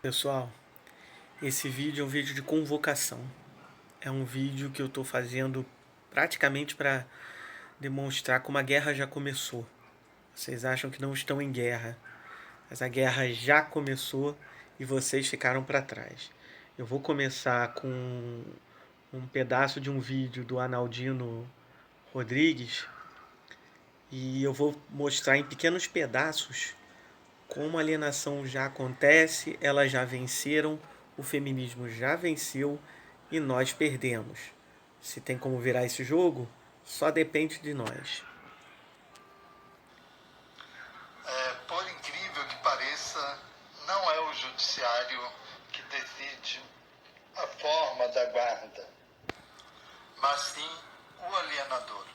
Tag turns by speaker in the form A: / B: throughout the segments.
A: Pessoal, esse vídeo é um vídeo de convocação. É um vídeo que eu estou fazendo praticamente para demonstrar como a guerra já começou. Vocês acham que não estão em guerra, mas a guerra já começou e vocês ficaram para trás. Eu vou começar com um pedaço de um vídeo do Arnaldino Rodrigues e eu vou mostrar em pequenos pedaços como a alienação já acontece, elas já venceram, o feminismo já venceu e nós perdemos. Se tem como virar esse jogo, só depende de nós.
B: Por incrível que pareça, não é o judiciário que decide a forma da guarda, mas sim o alienador.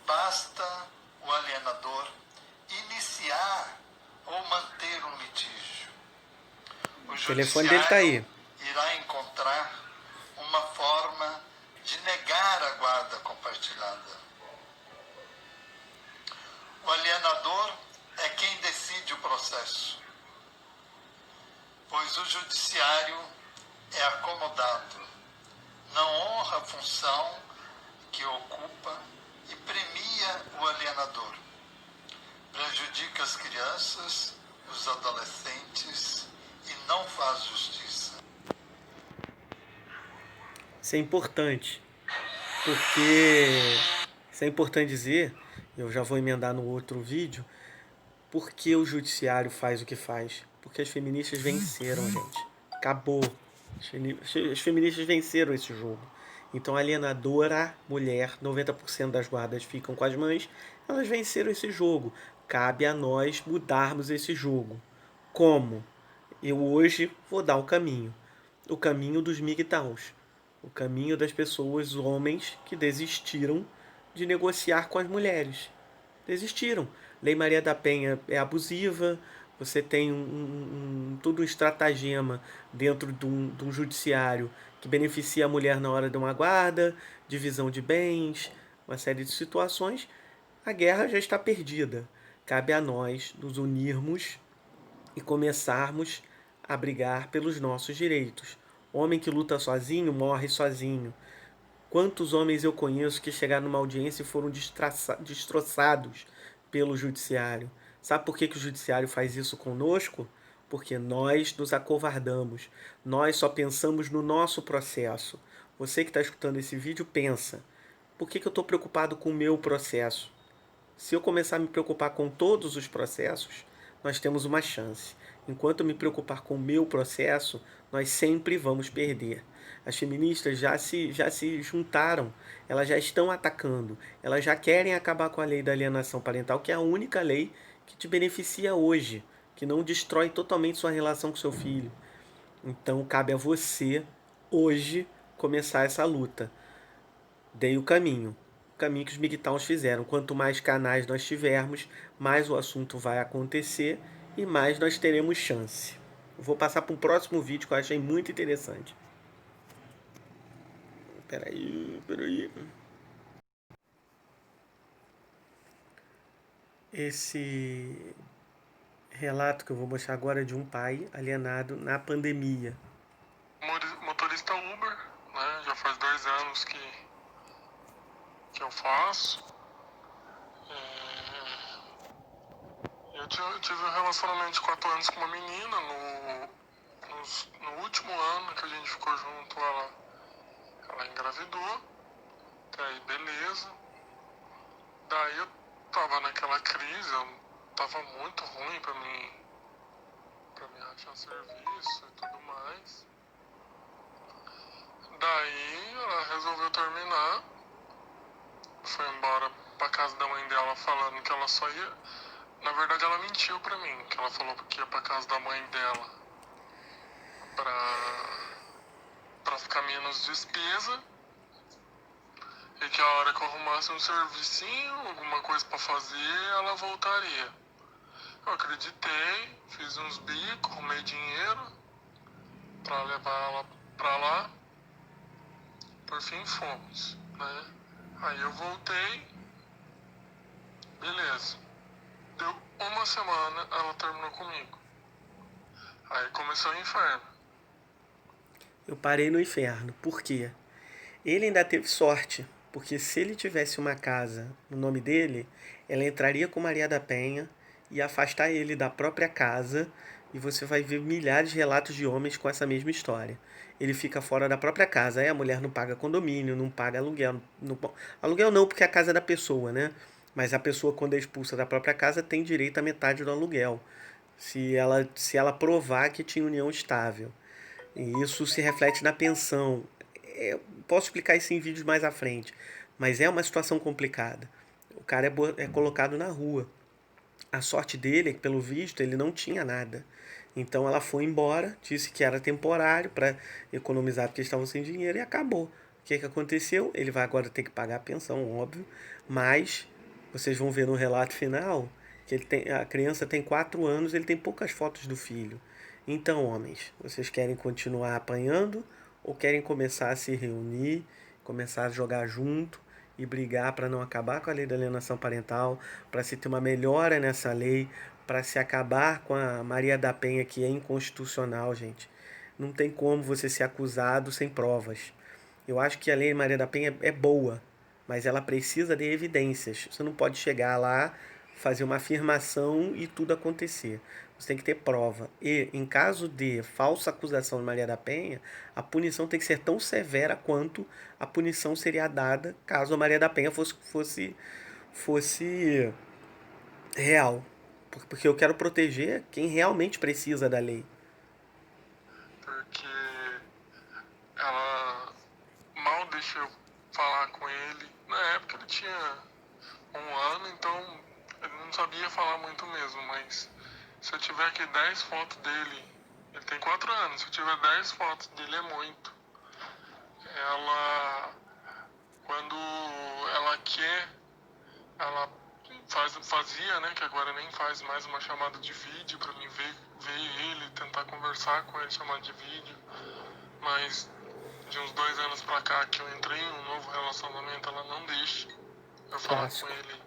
B: Basta o alienador iniciar ou manter um litígio. O
A: O telefone dele tá aí.
B: judiciário irá encontrar uma forma de negar a guarda compartilhada. O alienador é quem decide o processo, pois o judiciário é acomodado, não honra a função que ocupa e premia o alienador. Prejudica as crianças, os adolescentes e não faz justiça.
A: Isso é importante, porque isso é importante dizer, eu já vou emendar no outro vídeo, porque o judiciário faz o que faz. Porque as feministas venceram, gente. Acabou. As feministas venceram esse jogo. Então a alienadora mulher, 90% das guardas ficam com as mães, elas venceram esse jogo. Cabe a nós mudarmos esse jogo. Como? Eu hoje vou dar o caminho. O caminho dos MGTOWs. O caminho das pessoas, homens, que desistiram de negociar com as mulheres. Desistiram. Lei Maria da Penha é abusiva, você tem todo um estratagema dentro de um judiciário que beneficia a mulher na hora de uma guarda, divisão de bens, uma série de situações. A guerra já está perdida. Cabe a nós nos unirmos e começarmos a brigar pelos nossos direitos. Homem que luta sozinho morre sozinho. Quantos homens eu conheço que chegaram numa audiência e foram destroçados pelo judiciário? Sabe por que o judiciário faz isso conosco? Porque nós nos acovardamos. Nós só pensamos no nosso processo. Você que está escutando esse vídeo, pensa. Por que eu estou preocupado com o meu processo? Se eu começar a me preocupar com todos os processos, nós temos uma chance. Enquanto eu me preocupar com o meu processo, nós sempre vamos perder. As feministas já se juntaram, elas já estão atacando, elas já querem acabar com a lei da alienação parental, que é a única lei que te beneficia hoje, que não destrói totalmente sua relação com seu filho. Então cabe a você, hoje, começar essa luta. Dei o caminho que os MGTOWs fizeram. Quanto mais canais nós tivermos, mais o assunto vai acontecer e mais nós teremos chance. Vou passar para um próximo vídeo que eu achei muito interessante. Peraí. Esse relato que eu vou mostrar agora é de um pai alienado na pandemia.
C: Motorista Uber, né? Já faz 2 anos que eu faço. Eu tive um relacionamento de 4 anos com uma menina. No último ano que a gente ficou junto, ela engravidou. Daí, beleza. Daí eu tava naquela crise, tava muito ruim pra mim achar serviço e tudo mais. Daí ela resolveu terminar, foi embora pra casa da mãe dela falando que ela só ia. Na verdade ela mentiu pra mim, que ela falou que ia pra casa da mãe dela pra ficar menos despesa. E que a hora que eu arrumasse um servicinho, alguma coisa pra fazer, ela voltaria. Eu acreditei, fiz uns bicos, arrumei dinheiro pra levar ela pra lá. Por fim fomos, né? Aí eu voltei, beleza. Deu uma semana, ela terminou comigo. Aí começou o inferno.
A: Eu parei no inferno. Por quê? Ele ainda teve sorte, porque se ele tivesse uma casa no nome dele, ela entraria com Maria da Penha e afastar ele da própria casa, e você vai ver milhares de relatos de homens com essa mesma história. Ele fica fora da própria casa, aí a mulher não paga condomínio, não paga aluguel. Aluguel não, porque a casa é da pessoa, né? Mas a pessoa, quando é expulsa da própria casa, tem direito à metade do aluguel, se ela provar que tinha união estável. E isso se reflete na pensão. Posso explicar isso em vídeos mais à frente, mas é uma situação complicada. O cara é colocado na rua. A sorte dele é que, pelo visto, ele não tinha nada. Então ela foi embora, disse que era temporário para economizar porque eles estavam sem dinheiro e acabou. O que, que aconteceu? Ele vai agora ter que pagar a pensão, óbvio, mas vocês vão ver no relato final que a criança tem 4 anos, ele tem poucas fotos do filho. Então, homens, vocês querem continuar apanhando ou querem começar a se reunir, começar a jogar junto e brigar para não acabar com a lei da alienação parental, para se ter uma melhora nessa lei, para se acabar com a Maria da Penha, que é inconstitucional, gente. Não tem como você ser acusado sem provas. Eu acho que a lei Maria da Penha é boa, mas ela precisa de evidências. Você não pode chegar lá, fazer uma afirmação e tudo acontecer. Você tem que ter prova. E, em caso de falsa acusação de Maria da Penha, a punição tem que ser tão severa quanto a punição seria dada caso a Maria da Penha fosse real. Porque eu quero proteger quem realmente precisa da lei.
C: Porque ela mal deixou eu falar com ele. Na época ele tinha 1 ano, então ele não sabia falar muito mesmo, mas se eu tiver aqui 10 fotos dele, ele tem 4 anos, se eu tiver 10 fotos dele é muito. Ela, quando ela quer, ela fazia, né, que agora nem faz mais, uma chamada de vídeo pra mim ver ele, tentar conversar com ele, chamada de vídeo, mas de uns 2 anos pra cá que eu entrei em um novo relacionamento, ela não deixa eu falar com
A: Clássico.
C: ele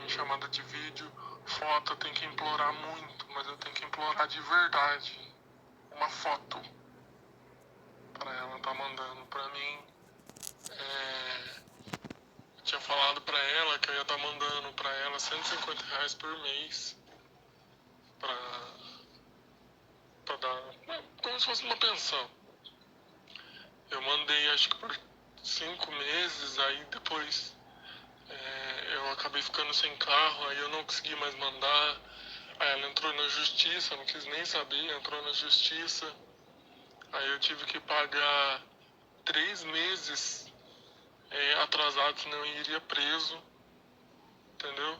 C: em chamada de vídeo. Foto eu tenho que implorar muito, mas eu tenho que implorar de verdade uma foto pra ela tá mandando pra mim. Eu tinha falado pra ela que eu ia estar mandando pra ela R$ 150 por mês pra dar, como se fosse uma pensão. Eu mandei acho que por 5 meses, aí depois eu acabei ficando sem carro, aí eu não consegui mais mandar. Aí ela entrou na justiça, não quis nem saber, entrou na justiça. Aí eu tive que pagar 3 meses atrasado, senão eu iria preso, entendeu?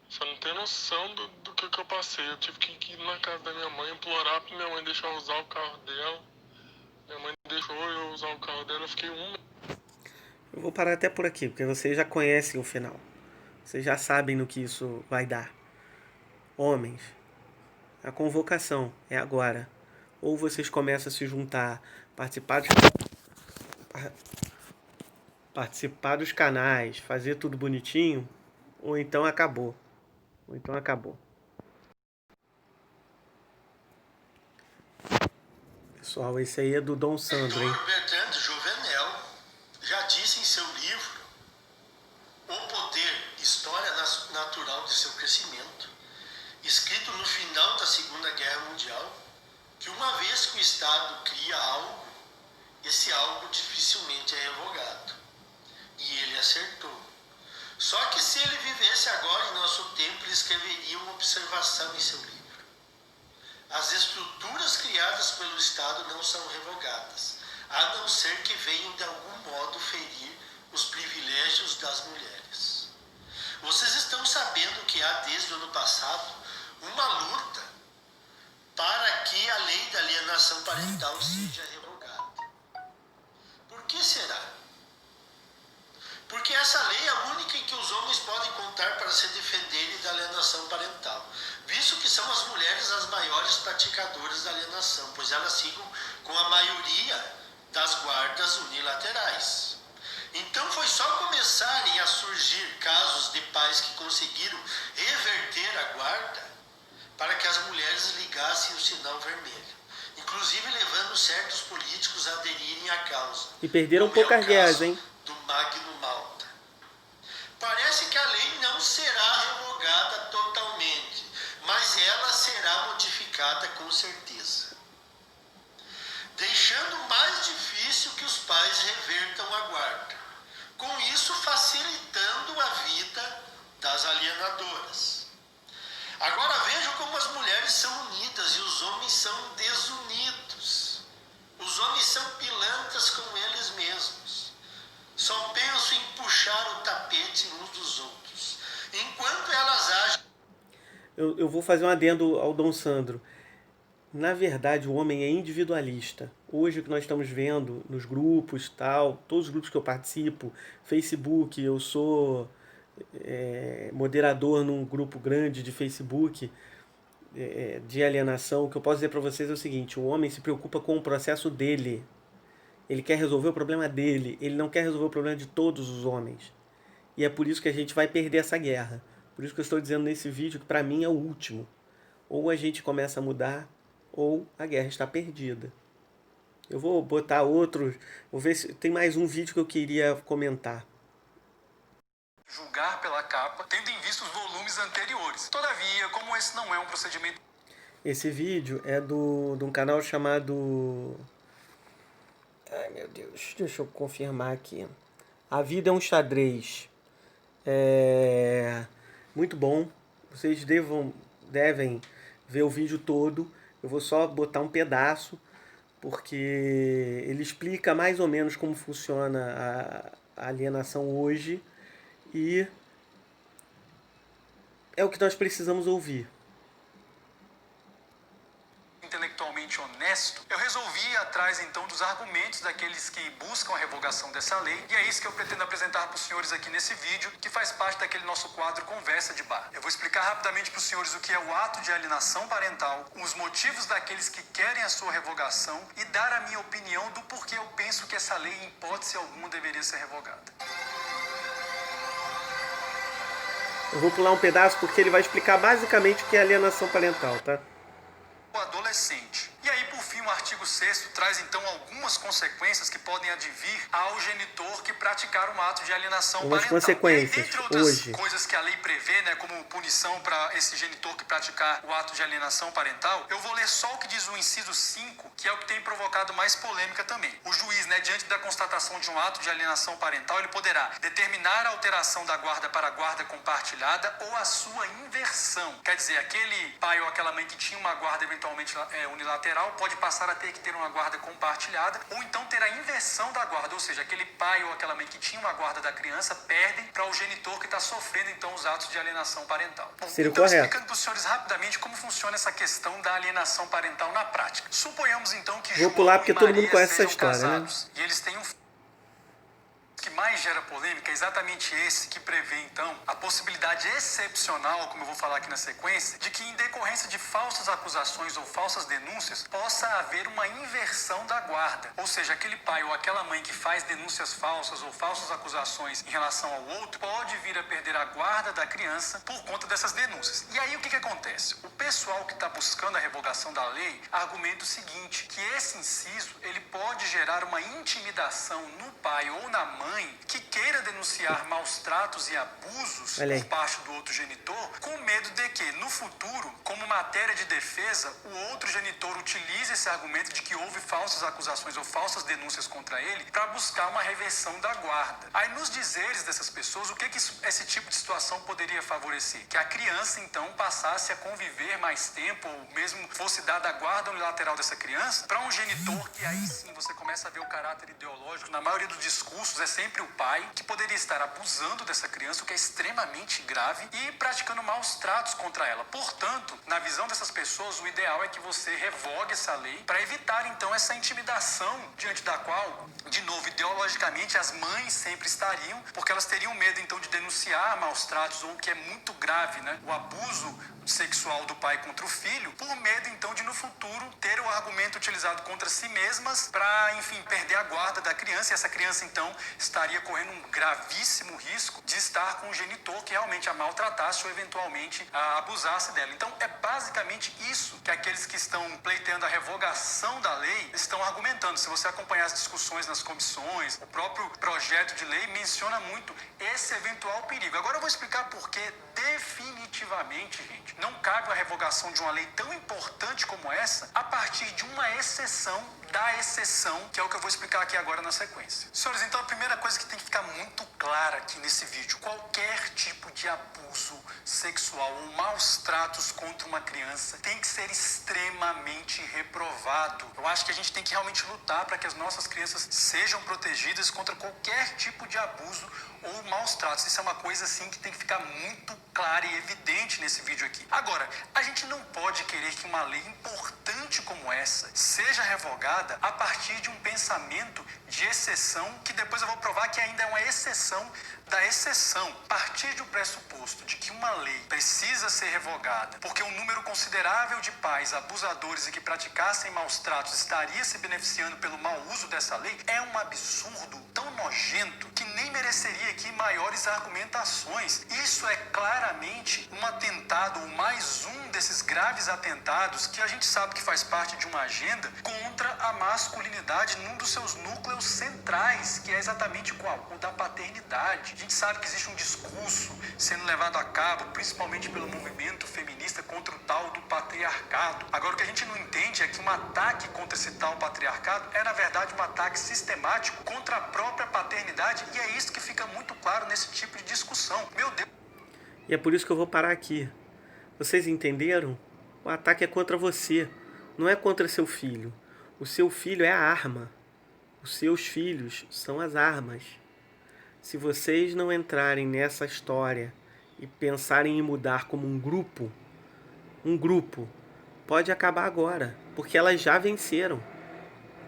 C: Você não tem noção do que eu passei. Eu tive que ir na casa da minha mãe, implorar pra minha mãe deixar eu usar o carro dela. Minha mãe deixou eu usar o carro dela, eu fiquei
A: Eu vou parar até por aqui, porque vocês já conhecem o final. Vocês já sabem no que isso vai dar. Homens, a convocação é agora. Ou vocês começam a se juntar, participar dos canais, fazer tudo bonitinho, ou então acabou. Ou então acabou. Pessoal, esse aí é do Dom Sandro, hein?
D: Heitor Bertrand Juvenel já disse em seu livro O Poder, História Natural de Seu Crescimento, escrito no final da Segunda Guerra Mundial, que uma vez que o Estado cria algo, esse algo dificilmente é revogado. E ele acertou. Só que se ele vivesse agora em nosso tempo, ele escreveria uma observação em seu livro. As estruturas criadas pelo Estado não são revogadas, a não ser que venham de algum modo ferir os privilégios das mulheres. Vocês estão sabendo que há desde o ano passado uma luta para que a lei da alienação parental seja revogada. Por que será? Porque essa lei é a única em que os homens podem contar para se defenderem da alienação parental, visto que são as mulheres as maiores praticadoras da alienação, pois elas ficam com a maioria das guardas unilaterais. Então foi só começarem a surgir casos de pais que conseguiram reverter a guarda para que as mulheres ligassem o sinal vermelho, inclusive levando certos políticos a aderirem à causa.
A: E perderam
D: como
A: poucas
D: o
A: guerras,
D: caso
A: hein?
D: do Magno Malta. Parece que a lei não será revogada totalmente, mas ela será modificada com certeza, deixando mais difícil que os pais revertam a guarda, com isso facilitando a vida das alienadoras. Agora vejam como as mulheres são unidas e os homens são desunidos. Os homens são pilantras com eles mesmos. Só pensam em puxar o tapete uns dos outros, enquanto elas agem.
A: Eu vou fazer um adendo ao Dom Sandro. Na verdade, o homem é individualista. Hoje o que nós estamos vendo nos grupos, tal, todos os grupos que eu participo, Facebook, eu sou moderador num grupo grande de Facebook de alienação. O que eu posso dizer para vocês é o seguinte: o homem se preocupa com o processo dele. Ele quer resolver o problema dele. Ele não quer resolver o problema de todos os homens. E é por isso que a gente vai perder essa guerra. Por isso que eu estou dizendo nesse vídeo que para mim é o último. Ou a gente começa a mudar, ou a guerra está perdida. Eu vou botar outro, vou ver se tem mais um vídeo que eu queria comentar.
E: Julgar pela capa, tendo em vista os volumes anteriores. Todavia, como esse não é um procedimento...
A: Esse vídeo é de um canal chamado... Ai, meu Deus, deixa eu confirmar aqui. A Vida é um Xadrez. Muito bom. Vocês devem ver o vídeo todo. Eu vou só botar um pedaço, porque ele explica mais ou menos como funciona a alienação hoje e é o que nós precisamos ouvir.
E: Intelectualmente honesto, eu resolvi ir atrás então dos argumentos daqueles que buscam a revogação dessa lei, e é isso que eu pretendo apresentar para os senhores aqui nesse vídeo, que faz parte daquele nosso quadro Conversa de Bar. Eu vou explicar rapidamente para os senhores o que é o ato de alienação parental, os motivos daqueles que querem a sua revogação e dar a minha opinião do porquê eu penso que essa lei, em hipótese alguma, deveria ser revogada.
A: Eu vou pular um pedaço porque ele vai explicar basicamente o que é alienação parental, tá?
E: O adolescente. E aí, por fim, o artigo 6º traz então algumas consequências que podem advir ao genitor que praticar um ato de alienação
A: Algumas
E: parental.
A: consequências,
E: E aí, dentre outras
A: hoje.
E: coisas que a lei prevê, né, como punição para esse genitor que praticar o ato de alienação parental, eu vou ler só o que diz o inciso 5, que é o que tem provocado mais polêmica também. O juiz, né, diante da constatação de um ato de alienação parental, ele poderá determinar a alteração da guarda para a guarda compartilhada ou a sua inversão. Quer dizer, aquele pai ou aquela mãe que tinha uma guarda eventualmente unilateral pode passar a ter que ter uma guarda compartilhada ou então ter a inversão da guarda, ou seja, aquele pai ou aquela mãe que tinha uma guarda da criança perdem para o genitor que está sofrendo então os atos de alienação parental.
A: Seria
E: então,
A: correto.
E: explicando para os senhores rapidamente como funciona essa questão da alienação parental na prática. Suponhamos então que
A: Vou
E: João
A: pular porque
E: e
A: todo
E: Maria
A: mundo conhece essa
E: sejam
A: história, né?
E: casados, e eles têm um filho. O que mais gera polêmica é exatamente esse que prevê, então, a possibilidade excepcional, como eu vou falar aqui na sequência, de que em decorrência de falsas acusações ou falsas denúncias, possa haver uma inversão da guarda. Ou seja, aquele pai ou aquela mãe que faz denúncias falsas ou falsas acusações em relação ao outro, pode vir a perder a guarda da criança por conta dessas denúncias. E aí o que acontece? O pessoal que está buscando a revogação da lei argumenta o seguinte, que esse inciso, ele pode gerar uma intimidação no pai ou na mãe que queira denunciar maus tratos e abusos por parte do outro genitor, com medo de que, no futuro, como matéria de defesa, o outro genitor utilize esse argumento de que houve falsas acusações ou falsas denúncias contra ele para buscar uma reversão da guarda. Aí, nos dizeres dessas pessoas, o que esse tipo de situação poderia favorecer? Que a criança, então, passasse a conviver mais tempo, ou mesmo fosse dada a guarda unilateral dessa criança, para um genitor que aí sim você começa a ver o caráter ideológico. Na maioria dos discursos é sempre o pai que poderia estar abusando dessa criança, o que é extremamente grave, e praticando maus tratos contra ela. Portanto, na visão dessas pessoas, o ideal é que você revogue essa lei para evitar, então, essa intimidação diante da qual, de novo, ideologicamente, as mães sempre estariam, porque elas teriam medo, então, de denunciar maus tratos, ou o que é muito grave, né? O abuso sexual do pai contra o filho, por medo então de no futuro ter o argumento utilizado contra si mesmas para, enfim, perder a guarda da criança, e essa criança então estaria correndo um gravíssimo risco de estar com o genitor que realmente a maltratasse ou eventualmente a abusasse dela. Então é basicamente isso que aqueles que estão pleiteando a revogação da lei estão argumentando. Se você acompanhar as discussões nas comissões, o próprio projeto de lei menciona muito esse eventual perigo. Agora eu vou explicar por que definitivamente, gente, não cabe a revogação de uma lei tão importante como essa a partir de uma exceção da exceção, que é o que eu vou explicar aqui agora na sequência. Senhores, então a primeira coisa que tem que ficar muito clara aqui nesse vídeo: qualquer tipo de abuso sexual ou maus tratos contra uma criança tem que ser extremamente reprovado. Eu acho que a gente tem que realmente lutar para que as nossas crianças sejam protegidas contra qualquer tipo de abuso ou maus tratos. Isso é uma coisa assim que tem que ficar muito clara e evidente nesse vídeo aqui. Agora, a gente não pode querer que uma lei importante como essa seja revogada a partir de um pensamento de exceção, que depois eu vou provar que ainda é uma exceção da exceção. A partir do pressuposto de que uma lei precisa ser revogada porque um número considerável de pais abusadores e que praticassem maus tratos estaria se beneficiando pelo mau uso dessa lei, é um absurdo tão nojento que nem mereceria aqui maiores argumentações. Isso é claramente um atentado, ou mais um desses graves atentados que a gente sabe que faz parte de uma agenda contra a masculinidade num dos seus núcleos centrais, que é exatamente qual? O da paternidade. A gente sabe que existe um discurso sendo levado a cabo, principalmente pelo movimento feminista, contra o tal do patriarcado. Agora, o que a gente não entende é que um ataque contra esse tal patriarcado é, na verdade, um ataque sistemático contra a própria paternidade, e é isso que fica muito claro nesse tipo de discussão. Meu Deus!
A: E é por isso que eu vou parar aqui. Vocês entenderam? O ataque é contra você, não é contra seu filho. O seu filho é a arma. Os seus filhos são as armas. Se vocês não entrarem nessa história e pensarem em mudar como um grupo pode acabar agora, porque elas já venceram.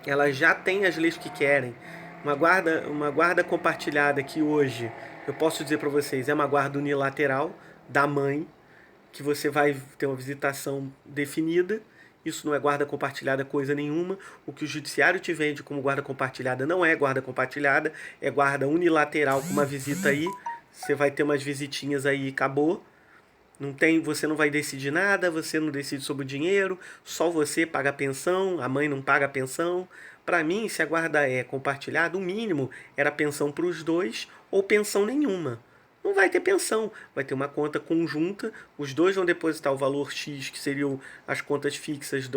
A: Elas já têm as leis que querem. Uma guarda compartilhada que hoje, eu posso dizer para vocês, é uma guarda unilateral da mãe, que você vai ter uma visitação definida. Isso não é guarda compartilhada coisa nenhuma. O que o judiciário te vende como guarda compartilhada não é guarda compartilhada, é guarda unilateral com uma visita aí. Você vai ter umas visitinhas aí e acabou. Você não vai decidir nada, você não decide sobre o dinheiro, só você paga a pensão, a mãe não paga a pensão. Para mim, se a guarda é compartilhada, o mínimo era pensão para os dois ou pensão nenhuma. Não vai ter pensão, vai ter uma conta conjunta, os dois vão depositar o valor X, que seriam as contas fixas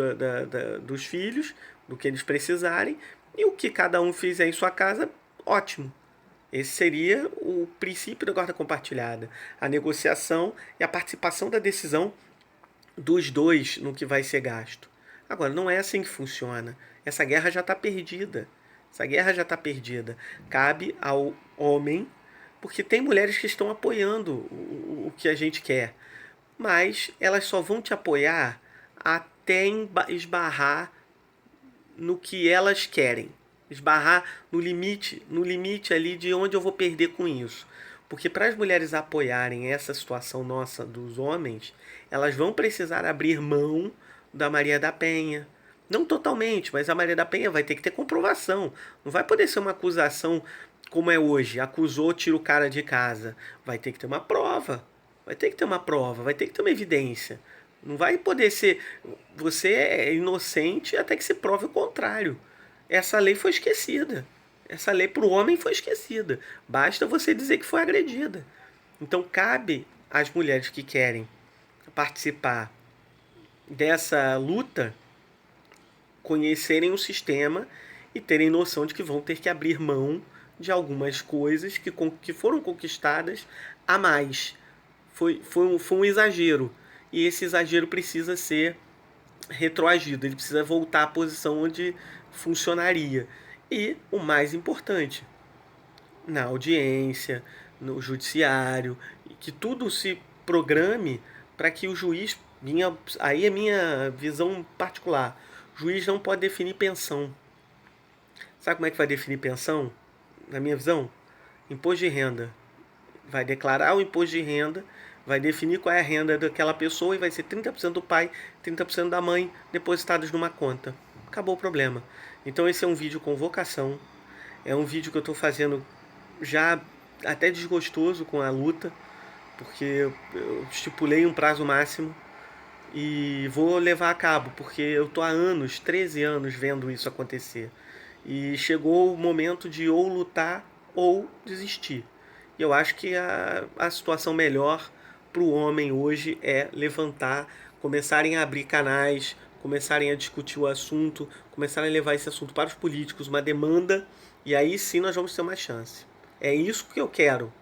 A: dos filhos, do que eles precisarem, e o que cada um fizer em sua casa, ótimo. Esse seria o princípio da guarda compartilhada, a negociação e a participação da decisão dos dois no que vai ser gasto. Agora, não é assim que funciona. Essa guerra já está perdida. Cabe ao homem, porque tem mulheres que estão apoiando o que a gente quer, mas elas só vão te apoiar até esbarrar no que elas querem, esbarrar no limite ali de onde eu vou perder com isso. Porque para as mulheres apoiarem essa situação nossa dos homens, elas vão precisar abrir mão da Maria da Penha. Não totalmente, mas a Maria da Penha vai ter que ter comprovação. Não vai poder ser uma acusação como é hoje, acusou, tira o cara de casa. Vai ter que ter uma prova, vai ter que ter uma evidência. Não vai poder ser, você é inocente até que se prove o contrário. Essa lei foi esquecida. Essa lei para o homem foi esquecida. Basta você dizer que foi agredida. Então cabe às mulheres que querem participar dessa luta conhecerem o sistema e terem noção de que vão ter que abrir mão de algumas coisas que foram conquistadas a mais. Foi um exagero. E esse exagero precisa ser retroagido. Ele precisa voltar à posição onde funcionaria. E o mais importante, na audiência, no judiciário, que tudo se programe para que o juiz, aí é minha visão particular, o juiz não pode definir pensão. Sabe como é que vai definir pensão? Na minha visão, imposto de renda. Vai declarar o imposto de renda, vai definir qual é a renda daquela pessoa e vai ser 30% do pai, 30% da mãe, depositados numa conta. Acabou o problema. Então esse é um vídeo com vocação, é um vídeo que eu estou fazendo já até desgostoso com a luta, porque eu estipulei um prazo máximo e vou levar a cabo, porque eu estou há anos, 13 anos, vendo isso acontecer. E chegou o momento de ou lutar ou desistir. E eu acho que a situação melhor para o homem hoje é levantar, começarem a abrir canais, começarem a discutir o assunto, começarem a levar esse assunto para os políticos, uma demanda, e aí sim nós vamos ter uma chance. É isso que eu quero.